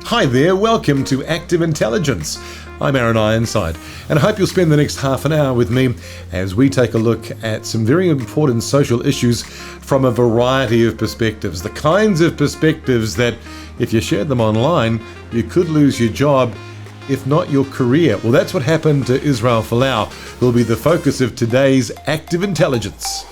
Hi there, welcome to Active Intelligence. I'm Aaron Ironside, and I hope you'll spend the next half an hour with me as we take a look at some very important social issues from a variety of perspectives. The kinds of perspectives that, if you share them online, you could lose your job, if not your career. Well, that's what happened to Israel Folau, who will be the focus of today's Active Intelligence.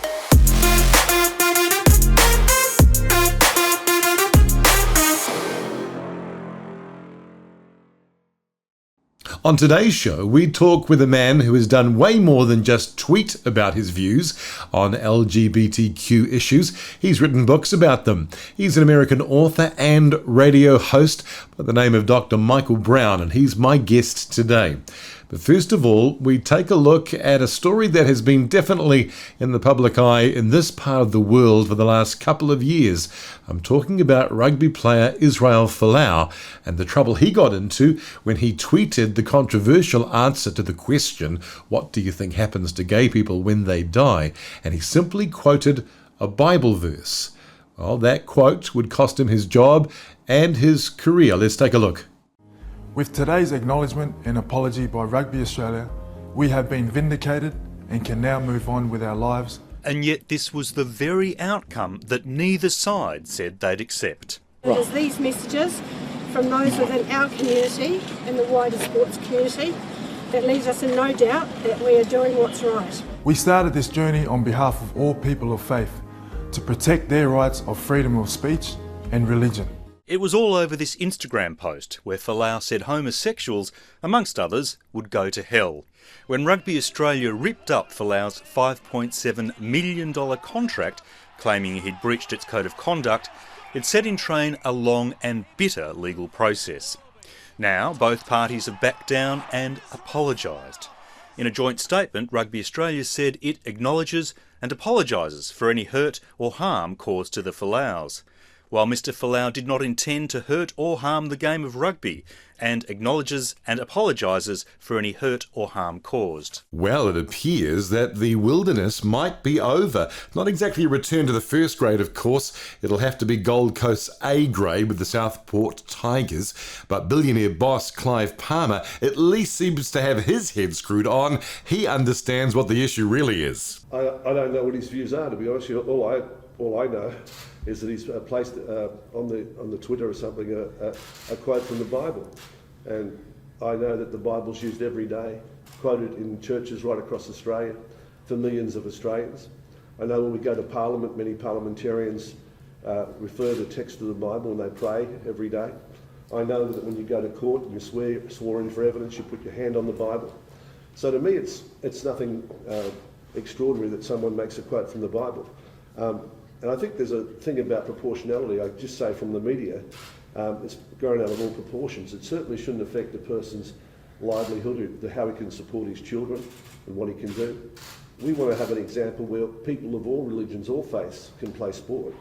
On today's show, we talk with a man who has done way more than just tweet about his views on LGBTQ issues. He's written books about them. He's an American author and radio host by the name of Dr. Michael Brown, and he's my guest today. But first of all, we take a look at a story that has been definitely in the public eye in this part of the world for the last couple of years. I'm talking about rugby player Israel Folau and the trouble he got into when he tweeted the controversial answer to the question, "What do you think happens to gay people when they die?" And he simply quoted a Bible verse. Well, that quote would cost him his job and his career. Let's take a look. With today's acknowledgement and apology by Rugby Australia, we have been vindicated and can now move on with our lives. And yet this was the very outcome that neither side said they'd accept. There's these messages from those within our community and the wider sports community that leaves us in no doubt that we are doing what's right. We started this journey on behalf of all people of faith to protect their rights of freedom of speech and religion. It was all over this Instagram post where Folau said homosexuals, amongst others, would go to hell. When Rugby Australia ripped up Folau's $5.7 million contract, claiming he'd breached its code of conduct, it set in train a long and bitter legal process. Now, both parties have backed down and apologised. In a joint statement, Rugby Australia said it acknowledges and apologises for any hurt or harm caused to the Folaus. While Mr. Folau did not intend to hurt or harm the game of rugby, and acknowledges and apologises for any hurt or harm caused. Well, it appears that the wilderness might be over. Not exactly a return to the first grade, of course. It'll have to be Gold Coast's A grade with the Southport Tigers. But billionaire boss Clive Palmer at least seems to have his head screwed on. He understands what the issue really is. I don't know what his views are, to be honest. All I know is that he's placed on the Twitter or something a quote from the Bible, and I know that the Bible's used every day, quoted in churches right across Australia for millions of Australians. I know when we go to Parliament, many parliamentarians refer the text of the Bible and they pray every day. I know that when you go to court and you swore in for evidence, you put your hand on the Bible. So to me, it's nothing extraordinary that someone makes a quote from the Bible. And I think there's a thing about proportionality. I just say from the media, it's grown out of all proportions. It certainly shouldn't affect a person's livelihood, how he can support his children and what he can do. We want to have an example where people of all religions, all faiths can play sport.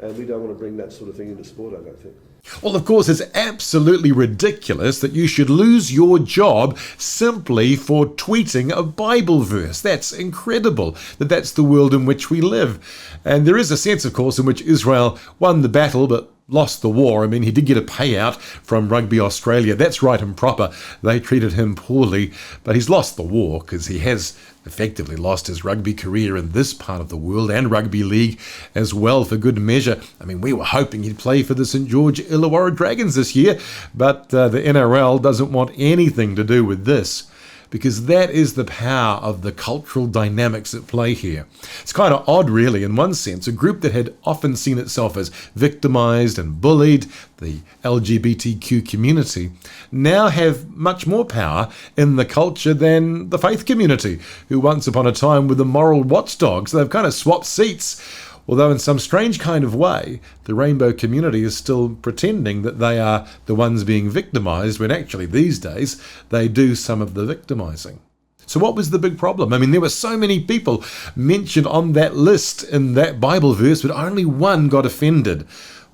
And we don't want to bring that sort of thing into sport, I don't think. Well, of course, it's absolutely ridiculous that you should lose your job simply for tweeting a Bible verse. That's incredible that that's the world in which we live. And there is a sense, of course, in which Israel won the battle but lost the war. I mean, he did get a payout from Rugby Australia. That's right and proper. They treated him poorly, but he's lost the war because he has effectively lost his rugby career in this part of the world and rugby league as well, for good measure. I mean, we were hoping he'd play for the St George Illawarra Dragons this year, but the NRL doesn't want anything to do with this, because that is the power of the cultural dynamics at play here. It's kind of odd, really, in one sense. A group that had often seen itself as victimised and bullied, the LGBTQ community, now have much more power in the culture than the faith community, who once upon a time were the moral watchdogs. They've kind of swapped seats. Although in some strange kind of way, the rainbow community is still pretending that they are the ones being victimised, when actually these days they do some of the victimising. So what was the big problem? I mean, there were so many people mentioned on that list in that Bible verse, but only one got offended.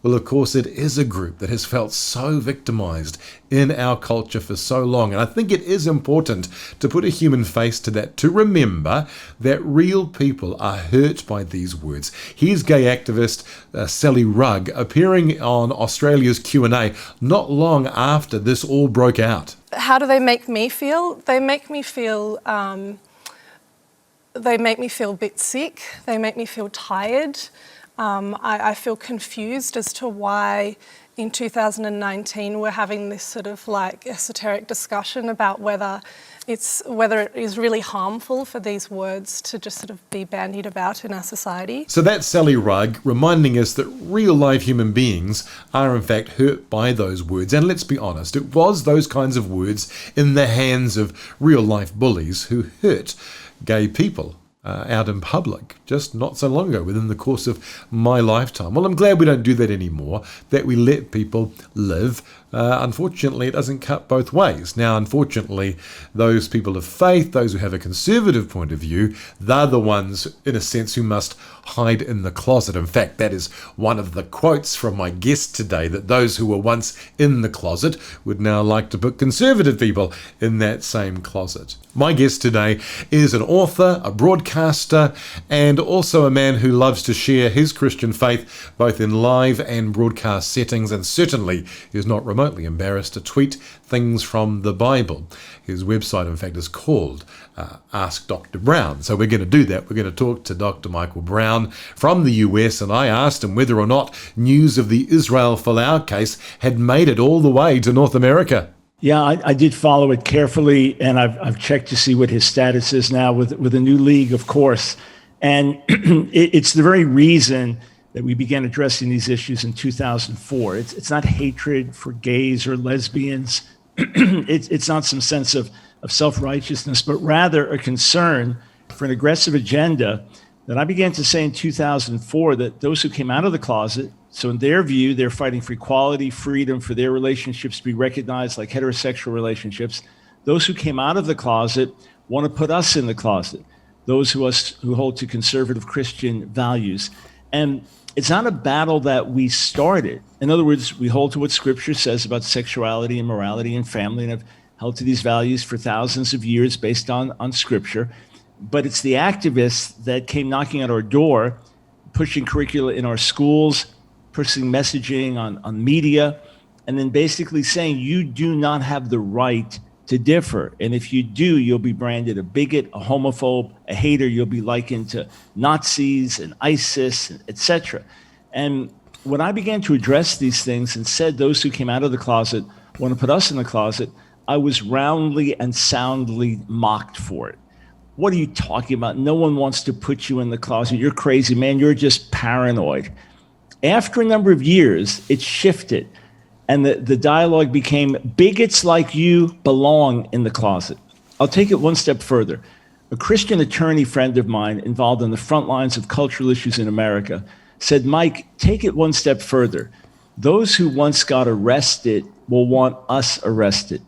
Well, of course, it is a group that has felt so victimized in our culture for so long. And I think it is important to put a human face to that, to remember that real people are hurt by these words. Here's gay activist Sally Rugg appearing on Australia's Q&A not long after this all broke out. How do they make me feel? They make me feel a bit sick. They make me feel tired. I feel confused as to why in 2019 we're having this sort of like esoteric discussion about whether it is really harmful for these words to just sort of be bandied about in our society. So that's Sally Rugg reminding us that real live human beings are in fact hurt by those words. And let's be honest, it was those kinds of words in the hands of real life bullies who hurt gay people out in public just not so long ago, within the course of my lifetime. Well, I'm glad we don't do that anymore, that we let people live. Unfortunately, it doesn't cut both ways. Now, unfortunately, those people of faith, those who have a conservative point of view, they're the ones, in a sense, who must hide in the closet. In fact, that is one of the quotes from my guest today, that those who were once in the closet would now like to put conservative people in that same closet. My guest today is an author, a broadcaster, and also a man who loves to share his Christian faith both in live and broadcast settings, and certainly is not remotely embarrassed to tweet things from the Bible. His website, in fact, is called Ask Dr. Brown. So we're going to do that. We're going to talk to Dr. Michael Brown from the US, and I asked him whether or not news of the Israel Folau case had made it all the way to North America. Yeah, I did follow it carefully, and I've checked to see what his status is now with a new league, of course. And it's the very reason that we began addressing these issues in 2004. It's not hatred for gays or lesbians. It's not some sense of self-righteousness, but rather a concern for an aggressive agenda that I began to say in 2004 that those who came out of the closet, so in their view, they're fighting for equality, freedom, for their relationships to be recognized like heterosexual relationships. Those who came out of the closet want to put us in the closet, those who hold to conservative Christian values. And it's not a battle that we started. In other words, we hold to what Scripture says about sexuality and morality and family, and have held to these values for thousands of years based on Scripture. But it's the activists that came knocking at our door, pushing curricula in our schools, pushing messaging on media, and then basically saying you do not have the right to differ. And if you do, you'll be branded a bigot, a homophobe, a hater. You'll be likened to Nazis and ISIS, etc. And when I began to address these things and said those who came out of the closet want to put us in the closet, I was roundly and soundly mocked for it. What are you talking about? No one wants to put you in the closet. You're crazy, man. You're just paranoid. After a number of years, it shifted, and the dialogue became, bigots like you belong in the closet. I'll take it one step further. A Christian attorney friend of mine involved in the front lines of cultural issues in America said, Mike, take it one step further. Those who once got arrested will want us arrested.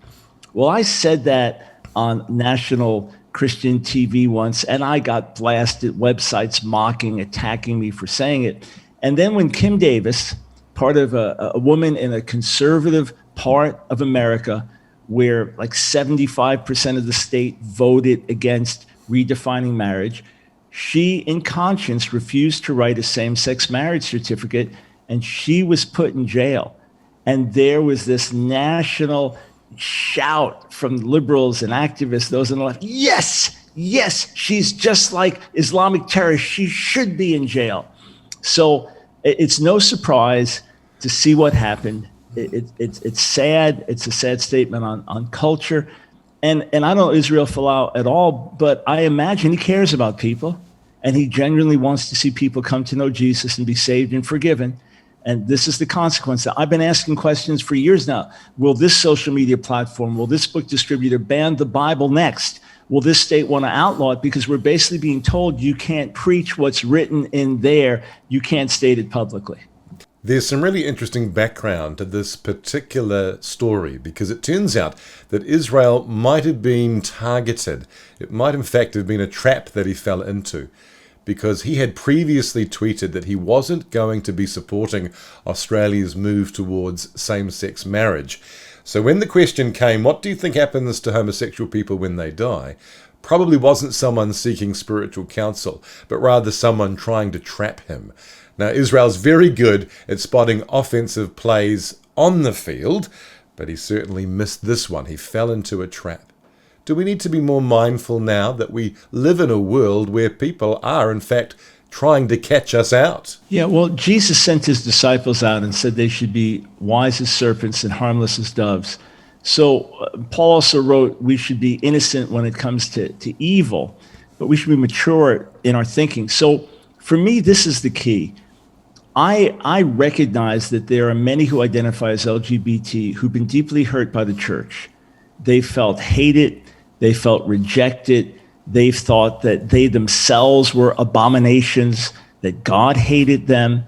Well, I said that on national Christian TV once, and I got blasted, websites mocking, attacking me for saying it. And then when Kim Davis, part of a woman in a conservative part of America, where like 75% of the state voted against redefining marriage, she, in conscience, refused to write a same-sex marriage certificate, and she was put in jail. And there was this national shout from liberals and activists, those on the left, yes, she's just like Islamic terrorists. She should be in jail. So it's no surprise to see what happened. It's sad. It's a sad statement on culture. And I don't know Israel Folau at all, but I imagine he cares about people, and he genuinely wants to see people come to know Jesus and be saved and forgiven. And this is the consequence. I've been asking questions for years now. Will this social media platform, will this book distributor ban the Bible next? Will this state want to outlaw it? Because we're basically being told you can't preach what's written in there. You can't state it publicly. There's some really interesting background to this particular story, because it turns out that Israel might have been targeted. It might in fact have been a trap that he fell into, because he had previously tweeted that he wasn't going to be supporting Australia's move towards same-sex marriage. So when the question came, what do you think happens to homosexual people when they die? Probably wasn't someone seeking spiritual counsel, but rather someone trying to trap him. Now, Israel's very good at spotting offensive plays on the field, but he certainly missed this one. He fell into a trap. Do we need to be more mindful now that we live in a world where people are, in fact, trying to catch us out? Yeah, well, Jesus sent his disciples out and said they should be wise as serpents and harmless as doves. So Paul also wrote we should be innocent when it comes to evil, but we should be mature in our thinking. So for me, this is the key. I recognize that there are many who identify as LGBT who've been deeply hurt by the church. They felt hated, they felt rejected, they've thought that they themselves were abominations, that God hated them,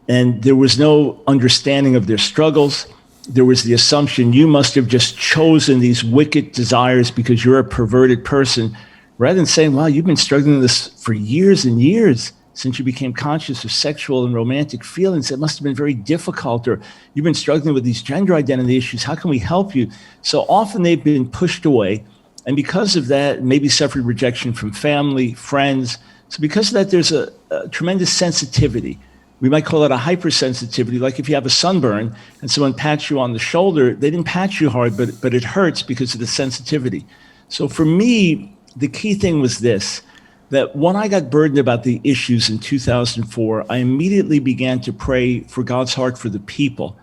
and there was no understanding of their struggles. There was the assumption you must have just chosen these wicked desires because you're a perverted person, rather than saying, wow, you've been struggling with this for years and years since you became conscious of sexual and romantic feelings. It must have been very difficult, or you've been struggling with these gender identity issues. How can we help you? So often they've been pushed away, and because of that, maybe suffered rejection from family, friends. So because of that, there's a tremendous sensitivity. We might call it a hypersensitivity, like if you have a sunburn and someone pats you on the shoulder, they didn't pat you hard, but it hurts because of the sensitivity. So for me, the key thing was this, that when I got burdened about the issues in 2004, I immediately began to pray for God's heart for the people.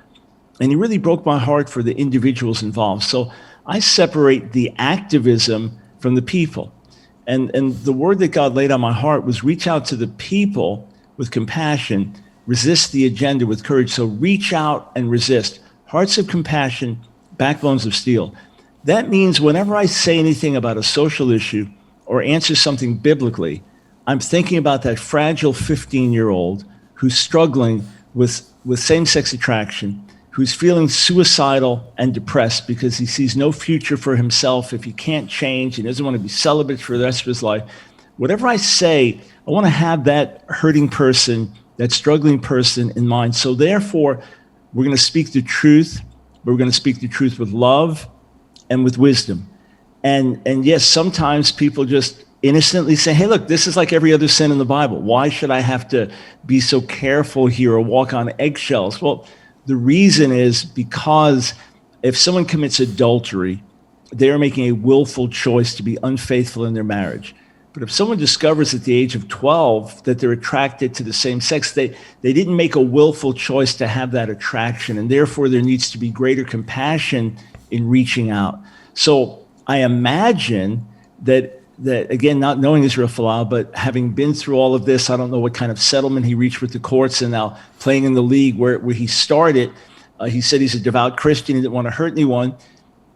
And he really broke my heart for the individuals involved. So I separate the activism from the people. And the word that God laid on my heart was reach out to the people with compassion, resist the agenda with courage. So reach out and resist. Hearts of compassion, backbones of steel. That means whenever I say anything about a social issue or answer something biblically, I'm thinking about that fragile 15-year-old who's struggling with same-sex attraction, who's feeling suicidal and depressed because he sees no future for himself if he can't change. He doesn't want to be celibate for the rest of his life. Whatever I say, I want to have that hurting person, that struggling person in mind. So therefore, we're going to speak the truth. We're going to speak the truth with love and with wisdom. And yes, sometimes people just innocently say, hey, look, this is like every other sin in the Bible. Why should I have to be so careful here or walk on eggshells? Well, the reason is because if someone commits adultery, they are making a willful choice to be unfaithful in their marriage. But if someone discovers at the age of 12 that they're attracted to the same sex, they didn't make a willful choice to have that attraction, and therefore there needs to be greater compassion in reaching out. So I imagine that again, not knowing Israel Folau, but having been through all of this, I don't know what kind of settlement he reached with the courts, and now playing in the league where he started, he said he's a devout Christian, he didn't want to hurt anyone.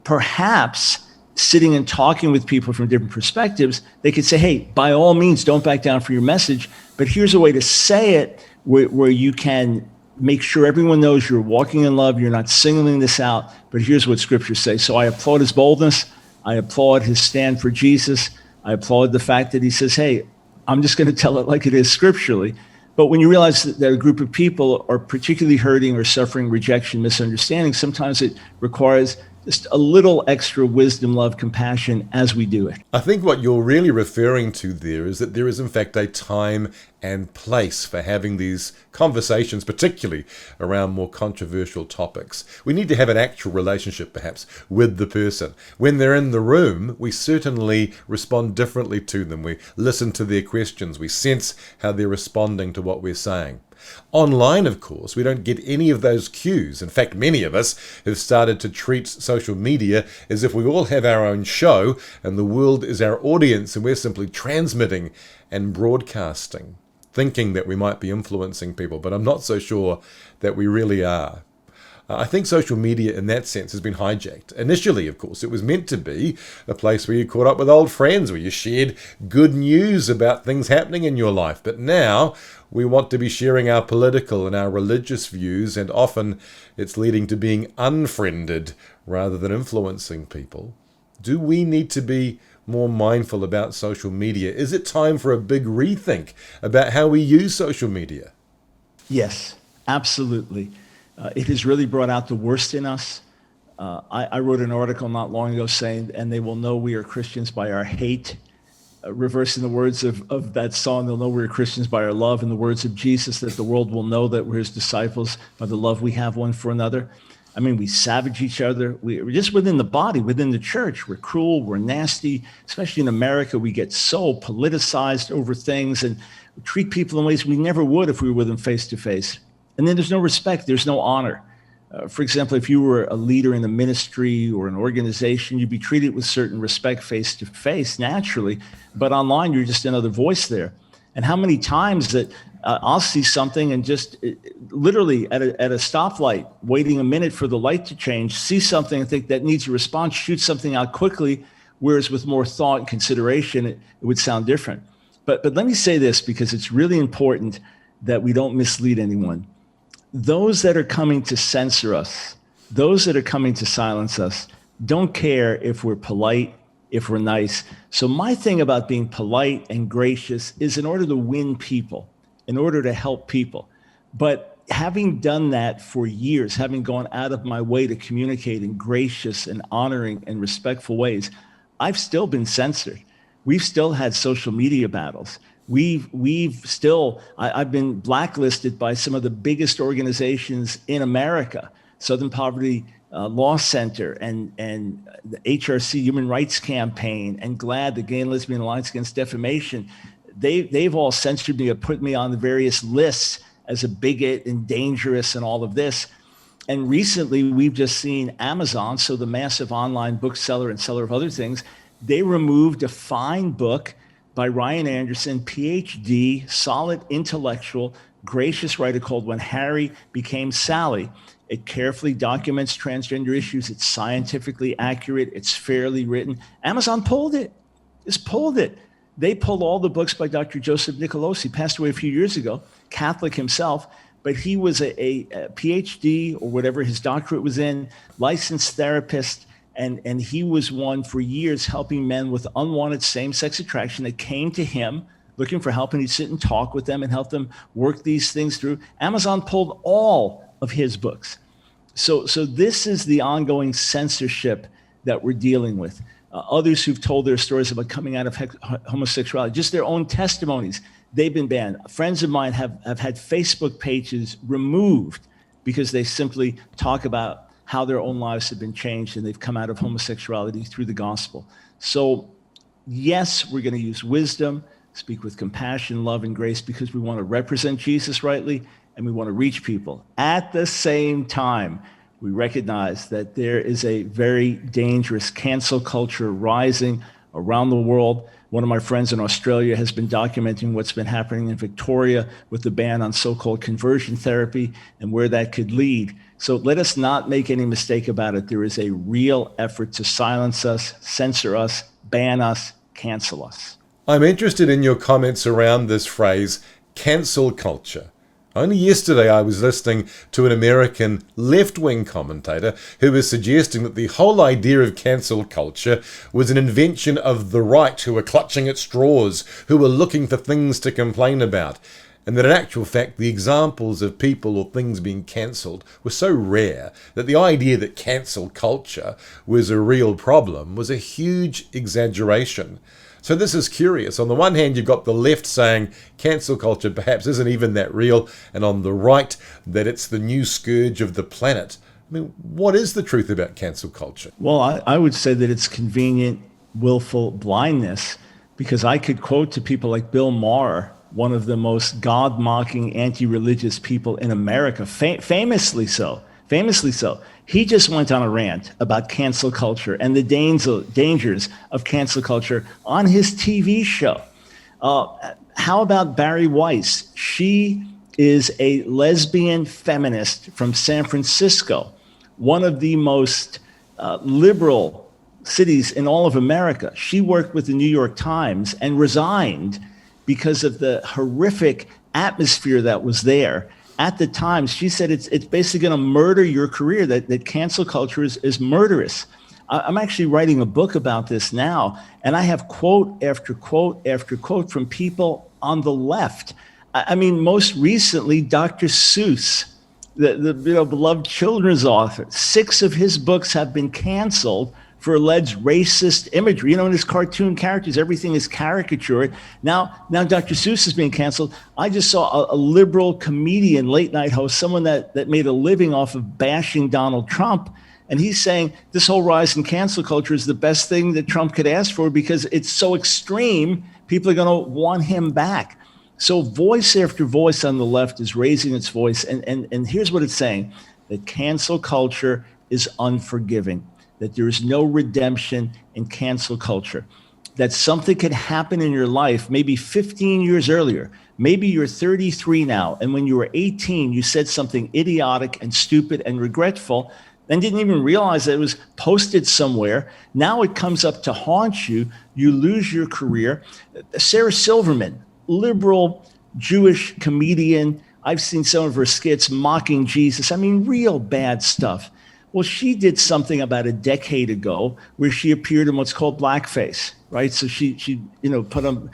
Perhaps sitting and talking with people from different perspectives, they could say, hey, by all means, don't back down for your message, but here's a way to say it where you can make sure everyone knows you're walking in love, you're not singling this out, but here's what Scripture says. So I applaud his boldness, I applaud his stand for Jesus, I applaud the fact that he says, hey, I'm just going to tell it like it is scripturally. But when you realize that a group of people are particularly hurting or suffering rejection, misunderstanding, sometimes it requires just a little extra wisdom, love, compassion as we do it. I think what you're really referring to there is that there is in fact a time and place for having these conversations, particularly around more controversial topics. We need to have an actual relationship perhaps with the person. When they're in the room, we certainly respond differently to them. We listen to their questions. We sense how they're responding to what we're saying. Online, of course, we don't get any of those cues. In fact, many of us have started to treat social media as if we all have our own show and the world is our audience and we're simply transmitting and broadcasting, thinking that we might be influencing people, but I'm not so sure that we really are. I think social media in that sense has been hijacked. Initially, of course, it was meant to be a place where you caught up with old friends, where you shared good news about things happening in your life. But now we want to be sharing our political and our religious views, and often it's leading to being unfriended rather than influencing people. Do we need to be more mindful about social media? Is it time for a big rethink about how we use social media? Yes, absolutely. It has really brought out the worst in us. I wrote an article not long ago saying, and they will know we are Christians by our hate. Reversing the words of that song, they'll know we're Christians by our love, and the words of Jesus, that the world will know that we're his disciples by the love we have one for another. I mean, we savage each other. We're just within the body, within the church. We're cruel, we're nasty. Especially in America, we get so politicized over things and treat people in ways we never would if we were with them face to face. And then there's no respect, there's no honor. For example, if you were a leader in a ministry or an organization, you'd be treated with certain respect face to face, naturally. But online, you're just another voice there. And how many times that I'll see something and just literally at a stoplight, waiting a minute for the light to change, see something and think that needs a response, shoot something out quickly, whereas with more thought and consideration, it would sound different. But let me say this, because it's really important that we don't mislead anyone. Those that are coming to censor us, those that are coming to silence us, don't care if we're polite, if we're nice. So my thing about being polite and gracious is in order to win people, in order to help people. But having done that for years, having gone out of my way to communicate in gracious and honoring and respectful ways, I've still been censored. We've still had social media battles. I've been blacklisted by some of the biggest organizations in America, Southern Poverty Law Center and the HRC Human Rights Campaign and GLAAD, the Gay and Lesbian Alliance Against Defamation. They've all censored me or put me on the various lists as a bigot and dangerous and all of this. And recently we've just seen Amazon, so the massive online bookseller and seller of other things, they removed a fine book by Ryan Anderson, PhD, solid intellectual, gracious writer called When Harry Became Sally. It carefully documents transgender issues. It's scientifically accurate. It's fairly written. Amazon pulled it. Just pulled it. They pulled all the books by Dr. Joseph Nicolosi, passed away a few years ago, Catholic himself, but he was a PhD or whatever his doctorate was in, licensed therapist, and he was one for years helping men with unwanted same-sex attraction that came to him looking for help, and he'd sit and talk with them and help them work these things through. Amazon pulled all of his books. So this is the ongoing censorship that we're dealing with. Others who've told their stories about coming out of homosexuality, just their own testimonies, they've been banned. Friends of mine have had Facebook pages removed because they simply talk about how their own lives have been changed and they've come out of homosexuality through the gospel. So yes, we're going to use wisdom, speak with compassion, love, and grace because we want to represent Jesus rightly and we want to reach people. At the same time, we recognize that there is a very dangerous cancel culture rising around the world. One of my friends in Australia has been documenting what's been happening in Victoria with the ban on so-called conversion therapy and where that could lead. So let us not make any mistake about it. There is a real effort to silence us, censor us, ban us, cancel us. I'm interested in your comments around this phrase, cancel culture. Only yesterday I was listening to an American left-wing commentator who was suggesting that the whole idea of cancel culture was an invention of the right who were clutching at straws, who were looking for things to complain about, and that in actual fact the examples of people or things being cancelled were so rare that the idea that cancel culture was a real problem was a huge exaggeration. So this is curious. On the one hand, you've got the left saying cancel culture perhaps isn't even that real, and on the right, that it's the new scourge of the planet. I mean, what is the truth about cancel culture? Well, I would say that it's convenient, willful blindness, because I could quote to people like Bill Maher, one of the most God-mocking, anti-religious people in America, famously so. He just went on a rant about cancel culture and the dangers of cancel culture on his TV show. How about Barry Weiss? She is a lesbian feminist from San Francisco, one of the most liberal cities in all of America. She worked with the New York Times and resigned because of the horrific atmosphere that was there. At the time, she said it's basically going to murder your career, that cancel culture is murderous. I'm actually writing a book about this now, and I have quote after quote after quote from people on the left. I mean, most recently, Dr. Seuss, the beloved children's author, 6 of his books have been canceled for alleged racist imagery. In his cartoon characters, everything is caricatured. Now Dr. Seuss is being canceled. I just saw a liberal comedian, late night host, someone that made a living off of bashing Donald Trump. And he's saying this whole rise in cancel culture is the best thing that Trump could ask for because it's so extreme, people are going to want him back. So voice after voice on the left is raising its voice. And here's what it's saying, that cancel culture is unforgiving, that there is no redemption in cancel culture, that something could happen in your life maybe 15 years earlier. Maybe you're 33 now, and when you were 18, you said something idiotic and stupid and regretful and didn't even realize that it was posted somewhere. Now it comes up to haunt you. You lose your career. Sarah Silverman, liberal Jewish comedian. I've seen some of her skits mocking Jesus. I mean, real bad stuff. Well, she did something about a decade ago where she appeared in what's called blackface, right? So she put on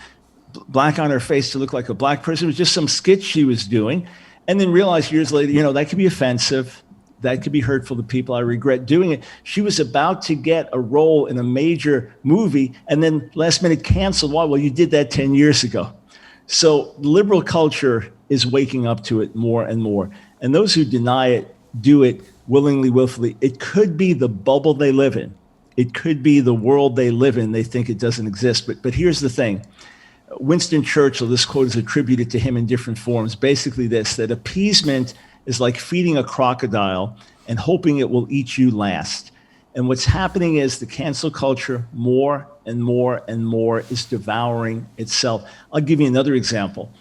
black on her face to look like a black person. It was just some skit she was doing, and then realized years later, that could be offensive. That could be hurtful to people. I regret doing it. She was about to get a role in a major movie and then last minute canceled. Why? Well, you did that 10 years ago. So liberal culture is waking up to it more and more. And those who deny it do it willingly, willfully. It could be the bubble they live in. It could be the world they live in. They think it doesn't exist. But here's the thing. Winston Churchill, this quote is attributed to him in different forms. Basically this, that appeasement is like feeding a crocodile and hoping it will eat you last. And what's happening is the cancel culture more and more and more is devouring itself. I'll give you another example.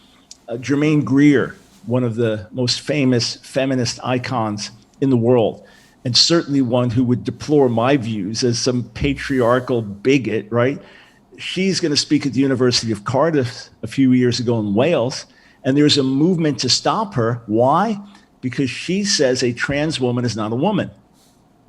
Germaine Greer, one of the most famous feminist icons in the world, and certainly one who would deplore my views as some patriarchal bigot, right? She's going to speak at the University of Cardiff a few years ago in Wales, and there's a movement to stop her. Why? Because she says a trans woman is not a woman,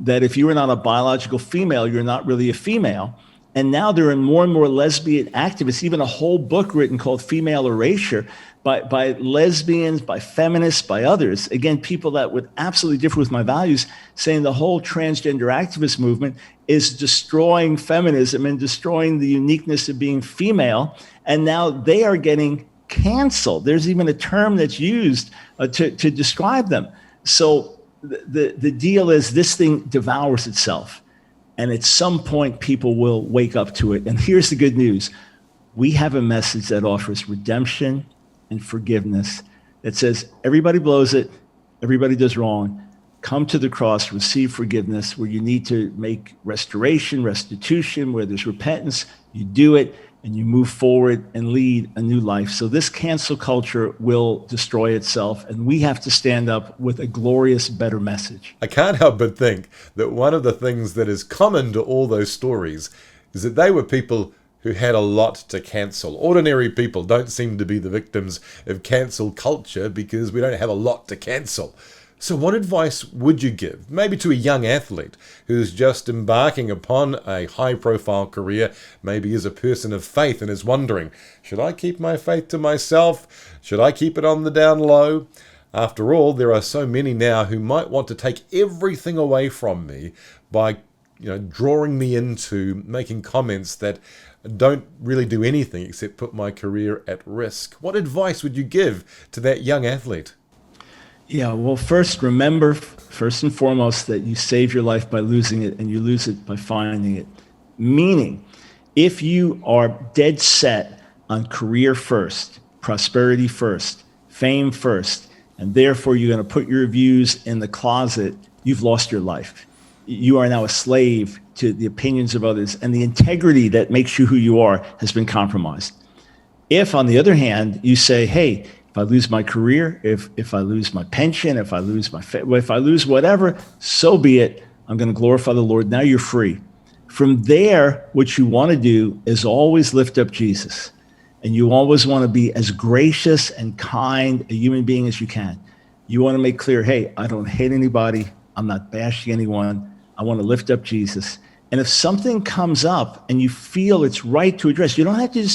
that if you are not a biological female, you're not really a female. And now there are more and more lesbian activists, even a whole book written called Female Erasure by lesbians, by feminists, by others. Again, people that would absolutely differ with my values, saying the whole transgender activist movement is destroying feminism and destroying the uniqueness of being female. And now they are getting canceled. There's even a term that's used to describe them. So the deal is this thing devours itself. And at some point, people will wake up to it. And here's the good news. We have a message that offers redemption and forgiveness, that says everybody blows it, everybody does wrong. Come to the cross, receive forgiveness. Where you need to make restitution, where there's repentance, you do it, and you move forward and lead a new life. So this cancel culture will destroy itself, and we have to stand up with a glorious, better message. I can't help but think that one of the things that is common to all those stories is that they were people who had a lot to cancel. Ordinary people don't seem to be the victims of cancel culture because we don't have a lot to cancel. So what advice would you give, maybe to a young athlete who's just embarking upon a high-profile career, maybe as a person of faith, and is wondering, should I keep my faith to myself? Should I keep it on the down low? After all, there are so many now who might want to take everything away from me by drawing me into making comments that don't really do anything except put my career at risk. What advice would you give to that young athlete? Yeah, well, remember, first and foremost, that you save your life by losing it, and you lose it by finding it. Meaning, if you are dead set on career first, prosperity first, fame first, and therefore you're going to put your views in the closet, you've lost your life. You are now a slave to the opinions of others, and the integrity that makes you who you are has been compromised. If, on the other hand, you say, hey, if I lose my career, if I lose my pension, if I lose whatever, so be it. I'm going to glorify the Lord. Now you're free. From there, what you want to do is always lift up Jesus. And you always want to be as gracious and kind a human being as you can. You want to make clear, hey, I don't hate anybody. I'm not bashing anyone. I want to lift up Jesus. And if something comes up and you feel it's right to address, you don't have to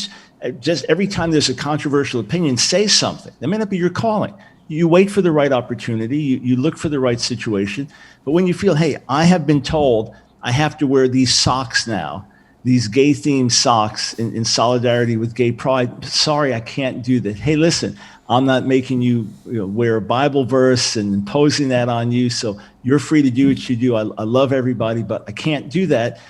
just every time there's a controversial opinion, say something. That may not be your calling. You wait for the right opportunity, you look for the right situation. But when you feel, hey, I have been told I have to wear these socks now, these gay-themed socks in solidarity with gay pride, sorry, I can't do that. Hey, listen, I'm not making you, wear a Bible verse and imposing that on you, so you're free to do what you do. I love everybody, but I can't do that.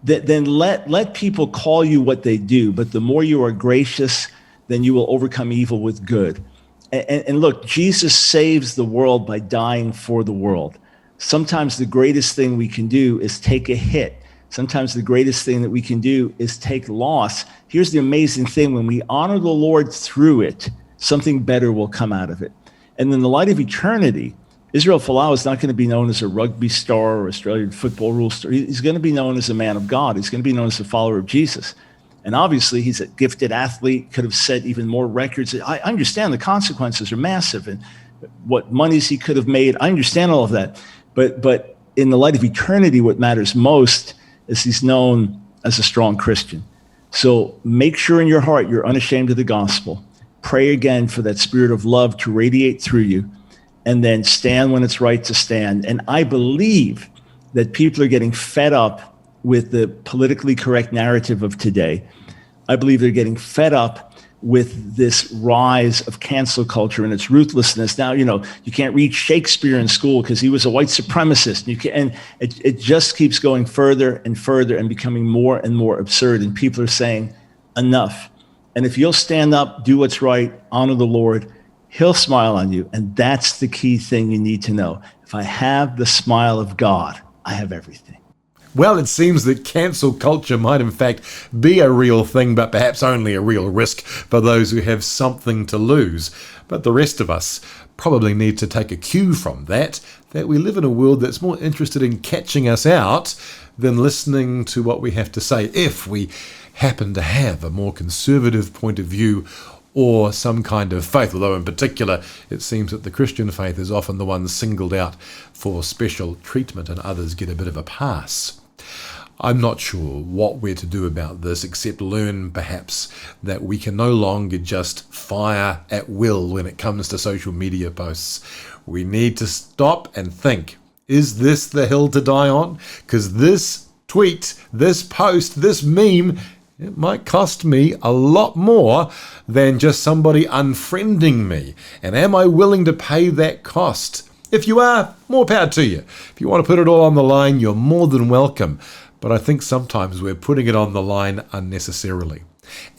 Then let people call you what they do, but the more you are gracious, then you will overcome evil with good. And look, Jesus saves the world by dying for the world. Sometimes the greatest thing we can do is take a hit. Sometimes the greatest thing that we can do is take loss. Here's the amazing thing. When we honor the Lord through it, something better will come out of it. And in the light of eternity, Israel Folau is not going to be known as a rugby star or Australian football rule star. He's going to be known as a man of God. He's going to be known as a follower of Jesus. And obviously, he's a gifted athlete, could have set even more records. I understand the consequences are massive and what monies he could have made. I understand all of that. But in the light of eternity, what matters most is he's known as a strong Christian. So make sure in your heart you're unashamed of the gospel. Pray again for that spirit of love to radiate through you, and then stand when it's right to stand. And I believe that people are getting fed up with the politically correct narrative of today. I believe they're getting fed up with this rise of cancel culture and its ruthlessness. Now, you can't read Shakespeare in school because he was a white supremacist. And it just keeps going further and further and becoming more and more absurd. And people are saying, enough. And if you'll stand up, do what's right, honor the Lord, he'll smile on you. And that's the key thing you need to know. If I have the smile of God, I have everything. Well, it seems that cancel culture might in fact be a real thing, but perhaps only a real risk for those who have something to lose. But the rest of us probably need to take a cue from that we live in a world that's more interested in catching us out than listening to what we have to say, if we happen to have a more conservative point of view or some kind of faith, although in particular it seems that the Christian faith is often the one singled out for special treatment and others get a bit of a pass. I'm not sure what we're to do about this, except learn perhaps that we can no longer just fire at will when it comes to social media posts. We need to stop and think, is this the hill to die on? Because this tweet, this post, this meme, it might cost me a lot more than just somebody unfriending me. And am I willing to pay that cost? If you are, more power to you. If you want to put it all on the line, you're more than welcome. But I think sometimes we're putting it on the line unnecessarily.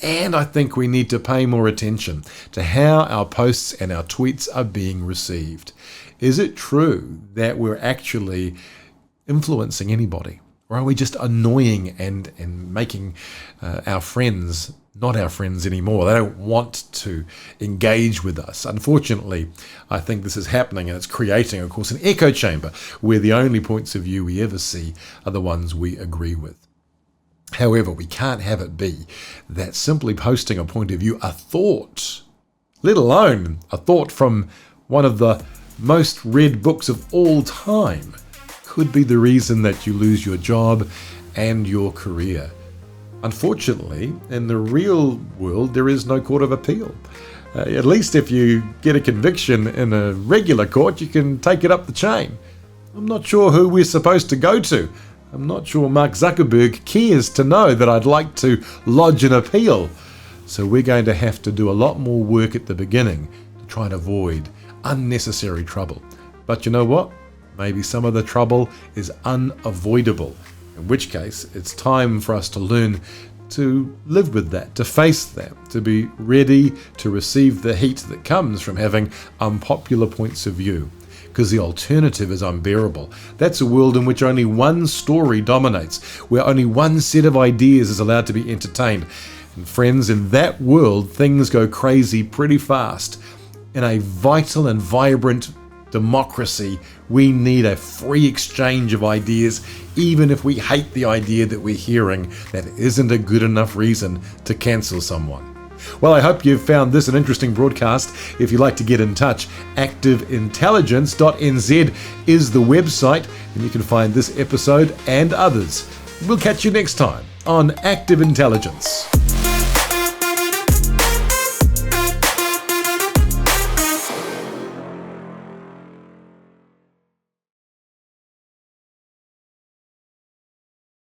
And I think we need to pay more attention to how our posts and our tweets are being received. Is it true that we're actually influencing anybody? Or are we just annoying and making our friends not our friends anymore? They don't want to engage with us. Unfortunately, I think this is happening, and it's creating, of course, an echo chamber where the only points of view we ever see are the ones we agree with. However, we can't have it be that simply posting a point of view, a thought, let alone a thought from one of the most read books of all time, could be the reason that you lose your job and your career. Unfortunately, in the real world, there is no court of appeal. At least if you get a conviction in a regular court, you can take it up the chain. I'm not sure who we're supposed to go to. I'm not sure Mark Zuckerberg cares to know that I'd like to lodge an appeal. So we're going to have to do a lot more work at the beginning to try and avoid unnecessary trouble. But you know what? Maybe some of the trouble is unavoidable. In which case, it's time for us to learn to live with that, to face that, to be ready to receive the heat that comes from having unpopular points of view. Because the alternative is unbearable. That's a world in which only one story dominates, where only one set of ideas is allowed to be entertained. And friends, in that world, things go crazy pretty fast. In a vital and vibrant democracy, we need a free exchange of ideas, even if we hate the idea that we're hearing. That isn't a good enough reason to cancel someone. Well, I hope you've found this an interesting broadcast. If you'd like to get in touch, activeintelligence.nz is the website, and you can find this episode and others We'll catch you next time on Active Intelligence.